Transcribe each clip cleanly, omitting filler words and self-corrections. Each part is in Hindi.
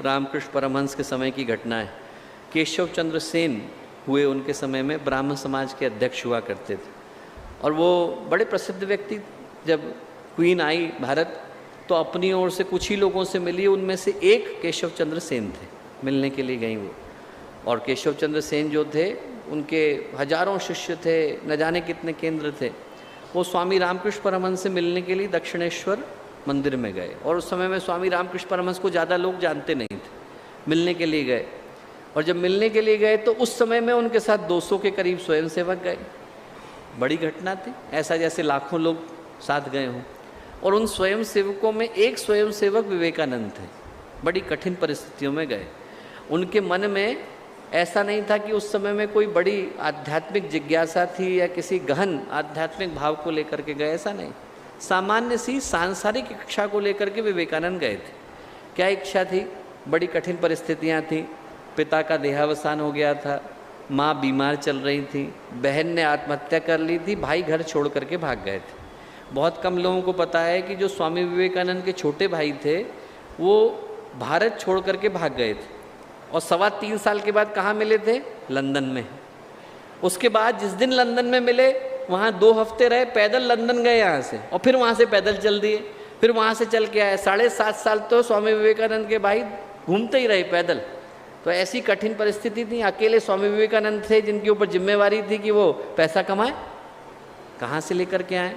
रामकृष्ण परमहंस के समय की घटना है। केशव चंद्र सेन हुए उनके समय में, ब्राह्मण समाज के अध्यक्ष हुआ करते थे और वो बड़े प्रसिद्ध व्यक्ति। जब क्वीन आई भारत तो अपनी ओर से कुछ ही लोगों से मिली, उनमें से एक केशव चंद्र सेन थे। मिलने के लिए गई वो, और केशव चंद्र सेन जो थे उनके हजारों शिष्य थे, न जाने कितने केंद्र थे। वो स्वामी रामकृष्ण परमहंस से मिलने के लिए दक्षिणेश्वर मंदिर में गए, और उस समय में स्वामी रामकृष्ण परमहंस को ज़्यादा लोग जानते नहीं थे। मिलने के लिए गए, और जब मिलने के लिए गए तो उस समय में उनके साथ 200 के करीब स्वयंसेवक गए। बड़ी घटना थी, ऐसा जैसे लाखों लोग साथ गए हों। और उन स्वयंसेवकों में एक स्वयंसेवक विवेकानंद थे। बड़ी कठिन परिस्थितियों में गए। उनके मन में ऐसा नहीं था कि उस समय में कोई बड़ी आध्यात्मिक जिज्ञासा थी या किसी गहन आध्यात्मिक भाव को लेकर के गए, ऐसा नहीं। सामान्य सी सांसारिक इच्छा को लेकर के विवेकानंद गए थे। क्या इच्छा थी? बड़ी कठिन परिस्थितियां थी। पिता का देहावसान हो गया था, माँ बीमार चल रही थी, बहन ने आत्महत्या कर ली थी, भाई घर छोड़ करके भाग गए थे। बहुत कम लोगों को पता है कि जो स्वामी विवेकानंद के छोटे भाई थे वो भारत छोड़ करके भाग गए थे, और 3.25 साल के बाद कहाँ मिले थे? लंदन में। उसके बाद जिस दिन लंदन में मिले वहाँ 2 हफ्ते रहे, पैदल लंदन गए यहाँ से, और फिर वहाँ से पैदल चल दिए, फिर वहाँ से चल के आए। 7.5 साल तो स्वामी विवेकानंद के भाई घूमते ही रहे पैदल। तो ऐसी कठिन परिस्थिति थी। अकेले स्वामी विवेकानंद थे जिनके ऊपर जिम्मेवारी थी कि वो पैसा कमाए, कहाँ से लेकर के आए।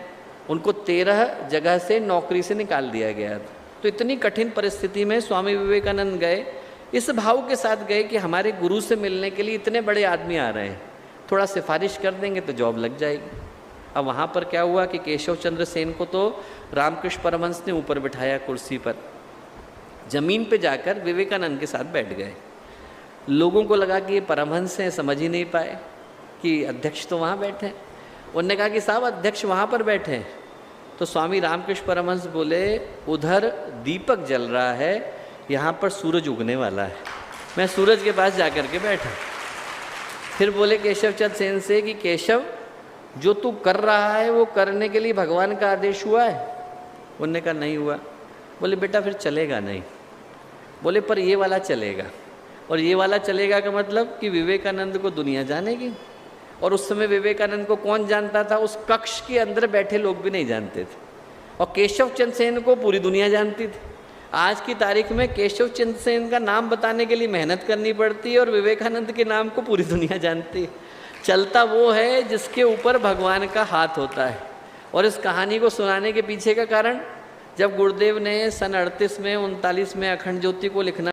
उनको 13 जगह से नौकरी से निकाल दिया गया था। तो इतनी कठिन परिस्थिति में स्वामी विवेकानंद गए, इस भाव के साथ गए कि हमारे गुरु से मिलने के लिए इतने बड़े आदमी आ रहे हैं, थोड़ा सिफारिश कर देंगे तो जॉब लग जाएगी। अब वहाँ पर क्या हुआ कि केशव चंद्र सेन को तो रामकृष्ण परमहंस ने ऊपर बिठाया कुर्सी पर, जमीन पे जाकर विवेकानंद के साथ बैठ गए। लोगों को लगा कि ये परमहंस हैं, समझ ही नहीं पाए कि अध्यक्ष तो वहाँ बैठे हैं। उन्होंने कहा कि साहब अध्यक्ष वहाँ पर बैठे हैं। तो स्वामी रामकृष्ण परमहंस बोले, उधर दीपक जल रहा है, यहाँ पर सूरज उगने वाला है, मैं सूरज के पास जाकर के बैठा। फिर बोले केशव चंद्र सेन से कि केशव, जो तू कर रहा है वो करने के लिए भगवान का आदेश हुआ है? उन्होंने कहा नहीं हुआ। बोले बेटा फिर चलेगा नहीं। बोले पर ये वाला चलेगा। और ये वाला चलेगा का मतलब कि विवेकानंद को दुनिया जानेगी। और उस समय विवेकानंद को कौन जानता था? उस कक्ष के अंदर बैठे लोग भी नहीं जानते थे, और केशव चंद्र सेन को पूरी दुनिया जानती थी। आज की तारीख में केशव चंद्र सेन का नाम बताने के लिए मेहनत करनी पड़ती है, और विवेकानंद के नाम को पूरी दुनिया जानती है। चलता वो है जिसके ऊपर भगवान का हाथ होता है। और इस कहानी को सुनाने के पीछे का कारण, जब गुरुदेव ने सन 38 में 39 में अखंड ज्योति को लिखना